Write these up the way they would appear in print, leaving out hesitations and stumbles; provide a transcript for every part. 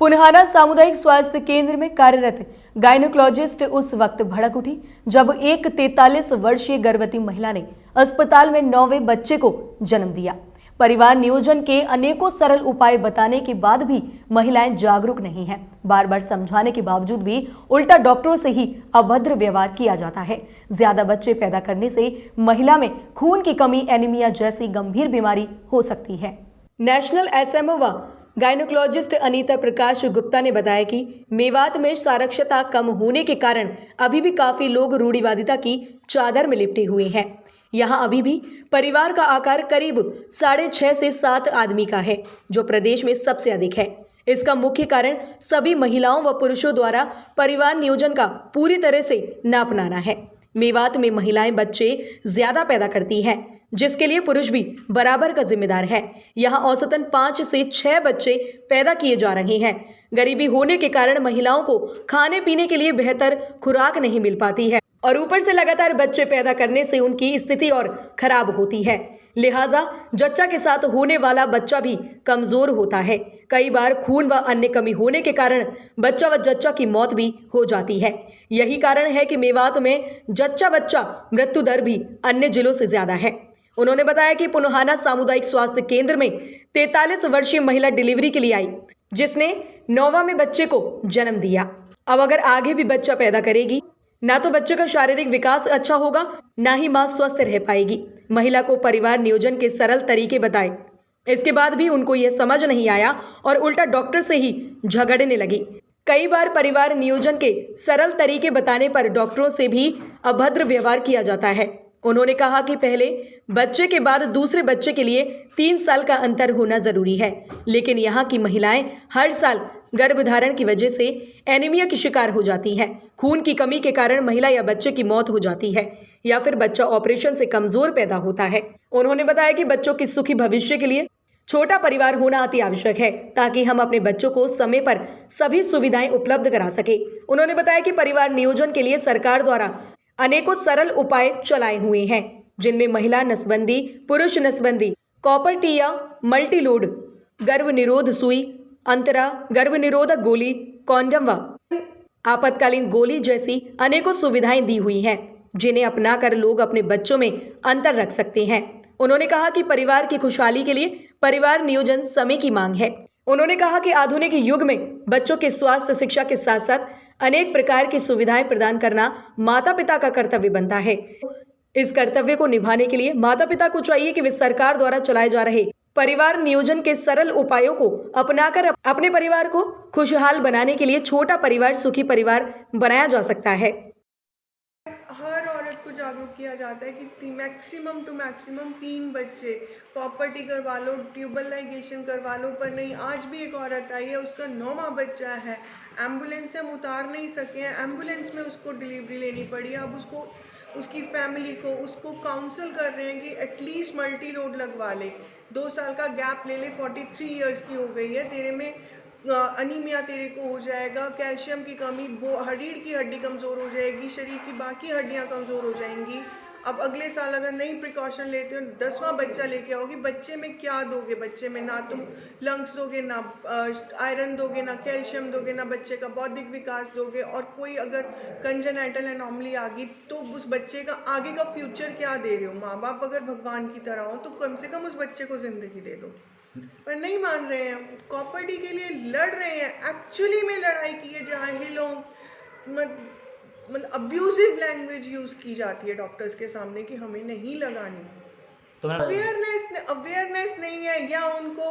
पुनहाना सामुदायिक स्वास्थ्य केंद्र में कार्यरत गायनोकोलॉजिस्ट उस वक्त भड़क उठी जब एक 43 वर्षीय गर्भवती महिला ने अस्पताल में 9वें बच्चे को जन्म दिया। परिवार नियोजन के अनेकों सरल उपाय बताने के बाद भी महिलाएं जागरूक नहीं हैं। बार बार समझाने के बावजूद भी उल्टा डॉक्टरों से ही अभद्र व्यवहार किया जाता है। ज्यादा बच्चे पैदा करने से महिला में खून की कमी, एनीमिया जैसी गंभीर बीमारी हो सकती है। नेशनल एसएमओ व गायनोकोलॉजिस्ट अनीता प्रकाश गुप्ता ने बताया कि मेवात में साक्षरता कम होने के कारण अभी भी काफी लोग रूढ़िवादिता की चादर में लिपटे हुए हैं। यहाँ अभी भी परिवार का आकार करीब 6.5 से 7 आदमी का है, जो प्रदेश में सबसे अधिक है। इसका मुख्य कारण सभी महिलाओं व पुरुषों द्वारा परिवार नियोजन का पूरी तरह से न अपनाना है। मेवात में महिलाएं बच्चे ज्यादा पैदा करती हैं, जिसके लिए पुरुष भी बराबर का जिम्मेदार है। यहाँ औसतन 5 से 6 बच्चे पैदा किए जा रहे हैं। गरीबी होने के कारण महिलाओं को खाने पीने के लिए बेहतर खुराक नहीं मिल पाती है और ऊपर से लगातार बच्चे पैदा करने से उनकी स्थिति और खराब होती है। लिहाजा जच्चा के साथ होने वाला बच्चा भी कमजोर होता है। कई बार खून व अन्य कमी होने के कारण बच्चा व जच्चा की मौत भी हो जाती है। यही कारण है कि मेवात में जच्चा बच्चा मृत्यु दर भी अन्य जिलों से ज्यादा है। उन्होंने बताया कि पुनहाना सामुदायिक स्वास्थ्य केंद्र में 43 वर्षीय महिला डिलीवरी के लिए आई, जिसने 9वां में बच्चे को जन्म दिया। अब अगर आगे भी बच्चा पैदा करेगी, ना तो बच्चे का शारीरिक विकास अच्छा होगा, ना ही मां स्वस्थ रह पाएगी। महिला को परिवार नियोजन के सरल तरीके बताए, इसके बाद भी उनको यह समझ नहीं आया और उल्टा डॉक्टर से ही झगड़ने लगी। कई बार परिवार नियोजन के सरल तरीके बताने पर डॉक्टरों से भी अभद्र व्यवहार किया जाता है। उन्होंने कहा कि पहले बच्चे के बाद दूसरे बच्चे के लिए 3 साल का अंतर होना जरूरी है, लेकिन यहाँ की महिलाएं हर साल गर्भधारण की वजह से एनीमिया की शिकार हो जाती हैं। खून की कमी के कारण महिला या बच्चे की मौत हो जाती है या फिर बच्चा ऑपरेशन से कमजोर पैदा होता है। उन्होंने बताया कि बच्चों के सुखी भविष्य के लिए छोटा परिवार होना अति आवश्यक है, ताकि हम अपने बच्चों को समय पर सभी सुविधाएं उपलब्ध करा सके। उन्होंने बताया कि परिवार नियोजन के लिए सरकार द्वारा अनेकों सरल उपाय चलाए हुए हैं, जिनमें महिला नसबंदी, पुरुष नसबंदी, कॉपर टी या मल्टीलोड, गर्भ निरोध सुई, अंतरा, गर्भ निरोधक गोली, कॉन्डम व आपातकालीन गोली जैसी अनेकों सुविधाएं दी हुई हैं, जिन्हें अपनाकर लोग अपने बच्चों में अंतर रख सकते हैं। उन्होंने कहा कि परिवार की खुशहाली के लिए परिवार नियोजन समय की मांग है। उन्होंने कहा कि आधुनिक युग में बच्चों के स्वास्थ्य शिक्षा के साथ साथ अनेक प्रकार की सुविधाएं प्रदान करना माता पिता का कर्तव्य बनता है। इस कर्तव्य को निभाने के लिए माता पिता को चाहिए कि वे सरकार द्वारा चलाए जा रहे परिवार नियोजन के सरल उपायों को अपनाकर अपने परिवार को खुशहाल बनाने के लिए छोटा परिवार सुखी परिवार बनाया जा सकता है। हर औरत को जागरूक किया जाता है कि मैक्सिमम टू मैक्सिमम 3 बच्चे, कॉपर टी करवा लो, ट्यूबल लाइगेशन करवा लो, पर नहीं। आज भी एक औरत आई है, उसका 9वां बच्चा है, एम्बुलेंस से हम उतार नहीं सके हैं, एम्बुलेंस में उसको डिलीवरी लेनी पड़ी। अब उसको, उसकी फैमिली को, उसको काउंसिल कर रहे हैं कि एटलीस्ट मल्टी लोड लगवा ले, 2 साल का गैप ले ले, 43 इयर्स की हो गई है, तेरे में अनीमिया तेरे को हो जाएगा, कैल्शियम की कमी, रीढ़ की हड्डी कमज़ोर हो जाएगी, शरीर की बाकी हड्डियां कमज़ोर हो जाएंगी। अब अगले साल अगर नहीं प्रिकॉशन लेते हो, 10वां बच्चा लेके आओगी, बच्चे में क्या दोगे? बच्चे में ना तुम लंग्स दोगे, ना आयरन दोगे, ना कैल्शियम दोगे, ना बच्चे का बौद्धिक विकास दोगे। और कोई अगर कंजेनाइटल एनॉमली आ गई तो उस बच्चे का आगे का फ्यूचर क्या दे रहे हो? माँ बाप अगर भगवान की तरह हो तो कम से कम उस बच्चे को ज़िंदगी दे दो, पर नहीं मान रहे हैं। कॉपर टी के लिए लड़ रहे हैं, एक्चुअली में लड़ाई की है, जाहिलों मतलब अब्यूजिव लैंग्वेज यूज की जाती है डॉक्टर्स के सामने कि हमें नहीं लगानी। तो अवेयरनेस नहीं है, या उनको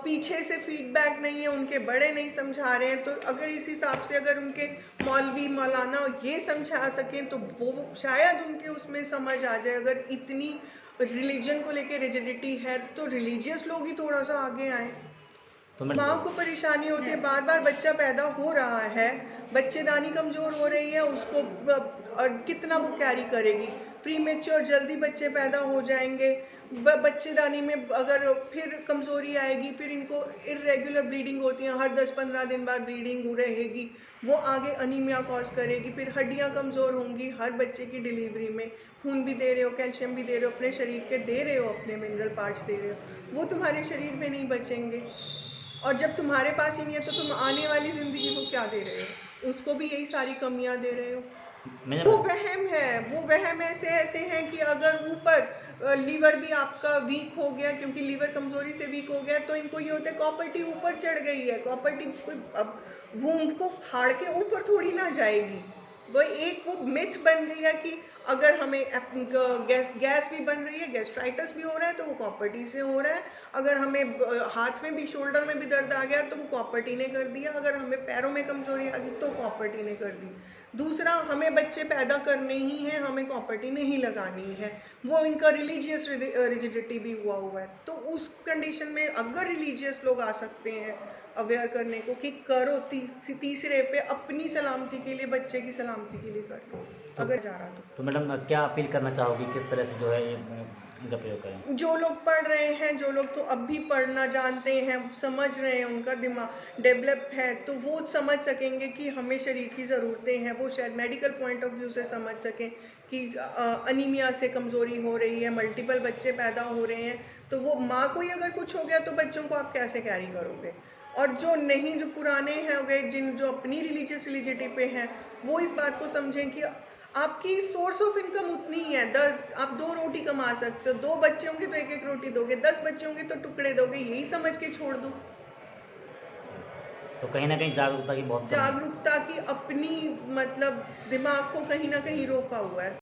पीछे से फीडबैक नहीं है, उनके बड़े नहीं समझा रहे हैं। तो अगर इस हिसाब से अगर उनके मौलवी मौलाना ये समझा सकें तो वो शायद उनके उसमें समझ आ जाए। अगर इतनी रिलीजन को लेके रिजिडिटी है तो रिलीजियस लोग ही थोड़ा सा आगे आए। माँ को परेशानी होती है, बार बार बच्चा पैदा हो रहा है, बच्चेदानी कमज़ोर हो रही है, उसको और कितना वो कैरी करेगी। प्रीमेच्योर जल्दी बच्चे पैदा हो जाएंगे, बच्चेदानी में अगर फिर कमज़ोरी आएगी, फिर इनको इरेगुलर ब्लीडिंग होती है, हर 10-15 दिन बाद ब्लीडिंग रहेगी, वो आगे अनीमिया कॉज करेगी, फिर हड्डियाँ कमज़ोर होंगी। हर बच्चे की डिलीवरी में खून भी दे रहे हो, कैल्शियम भी दे रहे हो, अपने शरीर के दे रहे हो, अपने मिनरल पार्ट्स दे रहे हो, वो तुम्हारे शरीर में नहीं बचेंगे। और जब तुम्हारे पास ही नहीं है तो तुम आने वाली ज़िंदगी को क्या दे रहे हो? उसको भी यही सारी कमियाँ दे रहे हो। मैंने वो वहम ऐसे ऐसे हैं कि अगर ऊपर लीवर भी आपका वीक हो गया, क्योंकि लीवर कमजोरी से वीक हो गया, तो इनको ये होता है कॉपर्टी ऊपर चढ़ गई है, कॉपर्टी कोई अब वूंड को फाड़ के ऊपर थोड़ी ना जाएगी। वो मिथ बन गई है कि अगर हमें गैस भी बन रही है, गैस्ट्राइटिस भी हो रहा है तो वो कॉपर्टी से हो रहा है। अगर हमें हाथ में भी, शोल्डर में भी दर्द आ गया तो वो कॉपर्टी ने कर दिया। अगर हमें पैरों में कमजोरी आ गई तो कॉपर्टी ने कर दी। दूसरा, हमें बच्चे पैदा करने ही हैं, हमें कॉपर्टी नहीं लगानी है। वो इनका रिलीजियस रिजिडिटी भी हुआ है। तो उस कंडीशन में अगर रिलीजियस लोग आ सकते हैं अवेयर करने को कि करो, तीसरे पे अपनी सलामती के लिए, बच्चे की सलामती के लिए कर लो अगर जा रहा तो मैडम क्या अपील करना चाहोगी, किस तरह से जो है ये इनका प्रयोग करें? जो लोग पढ़ रहे हैं, जो लोग तो अब भी पढ़ना जानते हैं, समझ रहे हैं, उनका दिमाग डेवलप है, तो वो समझ सकेंगे कि हमें शरीर की ज़रूरतें हैं। वो शायद मेडिकल पॉइंट ऑफ व्यू से समझ सकें कि अनीमिया से कमज़ोरी हो रही है, मल्टीपल बच्चे पैदा हो रहे हैं, तो वो माँ को ही अगर कुछ हो गया तो बच्चों को आप कैसे कैरी करोगे? और जो नहीं, जो पुराने हैं हो गए, जो अपनी रिलीजियस रिलीजिटी पे हैं, वो इस बात को समझें कि आपकी सोर्स ऑफ इनकम उतनी ही है। आप 2 रोटी कमा सकते हो, 2 बच्चे होंगे तो 1-1 रोटी दोगे, 10 बच्चे होंगे तो टुकड़े दोगे, यही समझ के छोड़ दो। तो कहीं ना कहीं जागरूकता की बहुत कमी है। जागरूकता की अपनी, मतलब दिमाग को कहीं ना कहीं रोका हुआ है।